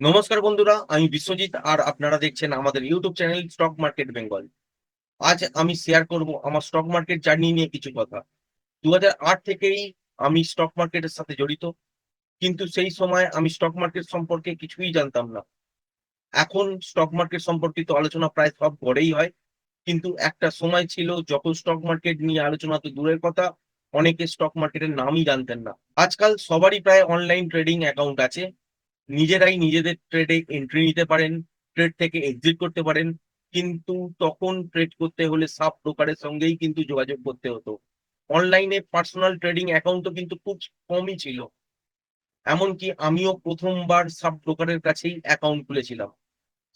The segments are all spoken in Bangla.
নমস্কার বন্ধুরা, আমি বিশ্বজিৎ আর আপনারা দেখছেন আমাদের YouTube channel stock market Bengal. আজ আমি শেয়ার করব আমার স্টক মার্কেট জার্নি নিয়ে কিছু কথা। ২০০৮ থেকেই আমি স্টক মার্কেটের সাথে জড়িত। কিন্তু সেই সময় আমি স্টক মার্কেট সম্পর্কে কিছুই জানতাম না। এখন স্টক মার্কেট সম্পর্কিত আলোচনা প্রায় সব ঘরেই হয়। কিন্তু একটা সময় ছিল যখন স্টক মার্কেট নিয়ে আলোচনা তো দূরের কথা, অনেকে স্টক মার্কেটের নামই জানতেন না। আজকাল সবারই প্রায় অনলাইন ট্রেডিং অ্যাকাউন্ট আছে। নিজেরাই নিজেদের ট্রেডে এন্ট্রি নিতে পারেন, ট্রেড থেকে এক্সিট করতে পারেন। কিন্তু তখন ট্রেড করতে হলে সাব ব্রোকারের সঙ্গেই কিন্তু যোগাযোগ করতে হতো। অনলাইনে পার্সোনাল ট্রেডিং অ্যাকাউন্টও কিন্তু খুব কমই ছিল। এমনকি আমিও ১ম বার সাব ব্রোকারের কাছেই অ্যাকাউন্ট খুলেছিলাম।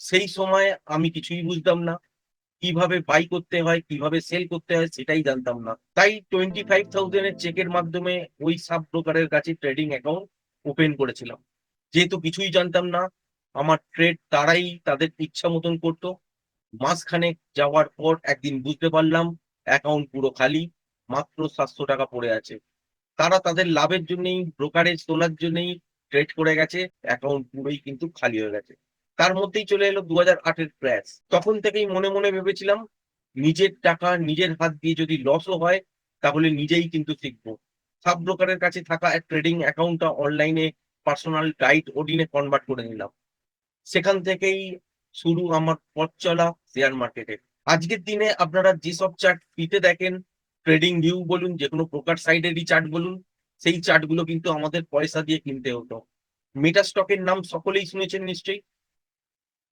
সেই সময় আমি কিছুই বুঝতাম না। কিভাবে বাই করতে হয়, কিভাবে সেল করতে হয় সেটাই জানতাম না। তাই 25,000 এর চেকের মাধ্যমে ওই সাব ব্রোকারের কাছে ট্রেডিং অ্যাকাউন্ট ওপেন করেছিলাম। যেহেতু কিছুই জানতাম না, আমার ট্রেড তারাই তাদের ইচ্ছা মতন করত। মাসখানেক যাওয়ার পর একদিন বুঝতে পারলাম অ্যাকাউন্ট পুরো খালি, মাত্র ৳৭০০ পড়ে আছে। তারা তাদের লাভের জন্যই, ব্রোকারেজ তোলার জন্যই ট্রেড করে গেছে, অ্যাকাউন্ট পুরোই কিন্তু খালি হয়ে গেছে। তার মধ্যেই চলে এলো ২০০৮ এর ক্র্যাশ। তখন থেকেই মনে, মনে ভেবেছিলাম নিজের টাকা নিজের হাত দিয়ে যদি লসও হয় তাহলে নিজেই কিন্তু শিখব। সাব ব্রোকারের কাছে থাকা ট্রেডিং অ্যাকাউন্টটা অনলাইনে পার্সোনাল ডাইট ওডিনে কনভার্ট করে নিলাম। সেখান থেকেই শুরু আমার পথ চলা শেয়ার মার্কেটে। আজকের দিনে আপনারা যেসব চার্ট ফ্রিতে দেখেন, ট্রেডিং ভিউ বলুন, যেকোনো ব্রোকার সাইটেরই চার্ট বলুন, সেই চার্টগুলো কিন্তু আমাদের পয়সা দিয়ে কিনতে হতো। মেটা স্টকের নাম সকলেই শুনেছেন নিশ্চয়ই।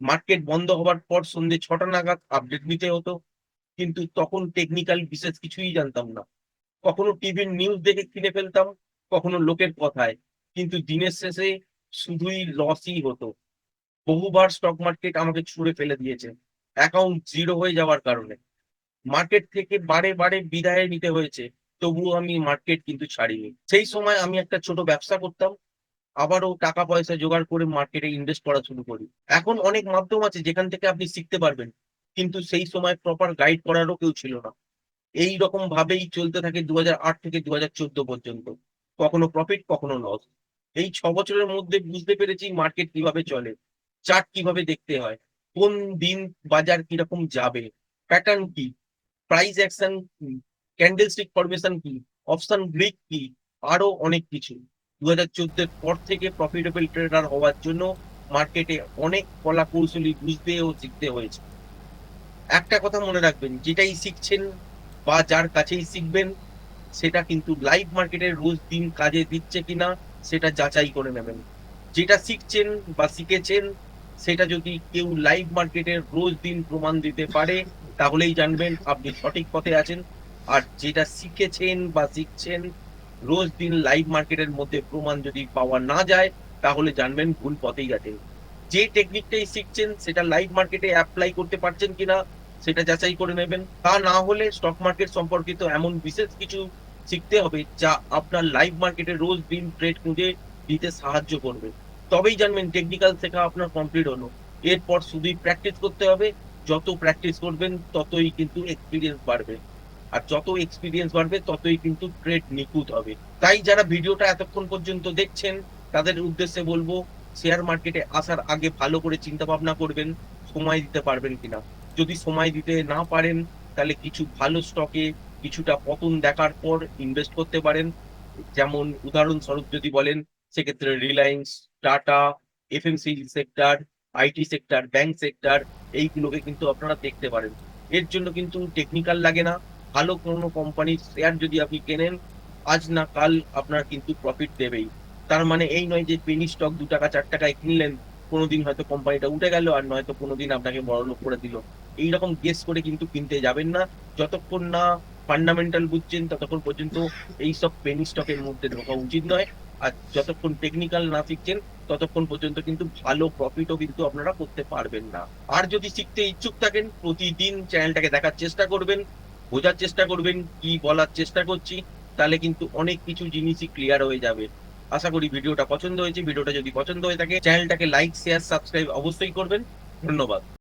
মার্কেট বন্ধ হবার পর সন্ধ্যে ৬টা নাগাদ আপডেট নিতে হতো। কিন্তু তখন টেকনিক্যাল বিশেষ কিছুই জানতাম না। কখনো টিভির নিউজ দেখে কিনে ফেলতাম, কখনো লোকের কথায়। কিন্তু দিনের শেষে শুধুই লসই হতো। বহুবার স্টক মার্কেট আমাকে ছুঁড়ে ফেলে দিয়েছে। অ্যাকাউন্ট জিরো হয়ে যাওয়ার কারণে। মার্কেট থেকে বারে, বারে বিদায় নিতে হয়েছে। তবুও আমি মার্কেট কিন্তু ছাড়িনি। সেই সময় আমি একটা ছোট ব্যবসা করতাম। আবারও টাকা পয়সা জোগাড় করে মার্কেটে ইনভেস্ট করা শুরু করি। এখন অনেক মাধ্যম আছে যেখান থেকে আপনি শিখতে পারবেন। কিন্তু সেই সময় প্রপার গাইড করারও কেউ ছিল না। এইরকম ভাবেই চলতে থাকে ২০০৮ থেকে ২০১৪ পর্যন্ত। কখনো প্রফিট, কখনো লস। এই ৬ বছরের মধ্যে বুঝতে পেরেছি মার্কেট কিভাবে চলে, চার্ট কিভাবে দেখতে হয়, কোন দিন বাজার কিরকম যাবে, প্যাটার্ন কি, প্রাইস অ্যাকশন কি, ক্যান্ডেলস্টিক ফরমেশন কি, অপশন গ্রিক কি, আরো অনেক কিছু। ২০১৪ এর পর থেকে প্রফিটেবল ট্রেডার হওয়ার জন্য মার্কেটে অনেক কলা কৌশলী বুঝতে ও শিখতে হয়েছে। একটা কথা মনে রাখবেন, যেটাই শিখছেন বা যার কাছেই শিখবেন সেটা কিন্তু লাইভ মার্কেটের রোজ দিন কাজে দিচ্ছে কিনা সেটা যাচাই করে নেবেন। যেটা শিখছেন বা শিখেছেন সেটা যদি কেউ লাইভ মার্কেটের রোজ দিন প্রমাণ দিতে পারে তাহলেই জানবেন আপনি সঠিক পথে আছেন। আর যেটা শিখেছেন বা শিখছেন রোজ দিন লাইভ মার্কেটের মধ্যে প্রমাণ যদি পাওয়া না যায় তাহলে জানবেন ভুল পথেই আছেন। যে টেকনিকটাই শিখছেন সেটা লাইভ মার্কেটে এপ্লাই করতে পারছেন কিনা সেটা যাচাই করে নেবেন। তা না হলে স্টক মার্কেট সম্পর্কিত এমন বিশেষ কিছু শিখতে হবে যা আপনার লাইভ মার্কেটে রোজ দিন ট্রেড খুঁজে দিতে সাহায্য করবে। তবেই জানবেন টেকনিক্যাল শেখা আপনার কমপ্লিট হলো। এরপর শুধুই প্র্যাকটিস করতে হবে। যত প্র্যাকটিস করবেন ততই কিন্তু এক্সপেরিয়েন্স বাড়বে। আর যত এক্সপেরিয়েন্স বাড়বে ততই কিন্তু ট্রেড নিখুঁত হবে। তাই যারা ভিডিওটা এতক্ষণ পর্যন্ত দেখছেন তাদের উদ্দেশ্যে বলব শেয়ার মার্কেটে আসার আগে ভালো করে চিন্তা ভাবনা করবেন সময় দিতে পারবেন কিনা। যদি সময় দিতে না পারেন তাহলে কিছু ভালো স্টকে কিছুটা পতন দেখার পর ইনভেস্ট করতে পারেন। যেমন উদাহরণস্বরূপ যদি বলেন সেক্ষেত্রে Reliance, tata, FMCG sector, IT sector, bank sector এইগুলোকে কিন্তু আপনারা দেখতে পারেন। এর জন্য কিন্তু টেকনিক্যাল লাগে না। ভালো কোনো কোম্পানির শেয়ার যদি আপনি কেনেন, আজ না কাল আপনার কিন্তু প্রফিট দেবেই। তার মানে এই নয় যে পেনি স্টক ৳২ ৳৪ কিনলেন, কোনদিন হয়তো কোম্পানিটা উঠে গেল আর নয়তো কোনদিন আপনাকে বড়লোক করে দিল। এইরকম গেস করে কিন্তু কিনতে যাবেন না। যতক্ষণ না ফান্ডামেন্টাল বুঝছেন ততক্ষণ পর্যন্ত এইসব পেনি স্টকের মধ্যে ঢোকা উচিত নয়। আর যতক্ষণ টেকনিক্যাল না শিখছেন ততক্ষণ পর্যন্ত কিন্তু ভালো প্রফিটও কিন্তু আপনারা করতে পারবেন না। আর যদি শিখতে ইচ্ছুক থাকেন প্রতিদিন চ্যানেলটাকে দেখার চেষ্টা করবেন, বোঝার চেষ্টা করবেন কি বলার চেষ্টা করছি, তাহলে কিন্তু অনেক কিছু জিনিসই ক্লিয়ার হয়ে যাবে। আশা করি ভিডিওটা পছন্দ হয়েছে। ভিডিওটা যদি পছন্দ হয়ে থাকে চ্যানেলটাকে লাইক, শেয়ার, সাবস্ক্রাইব অবশ্যই করবেন। ধন্যবাদ।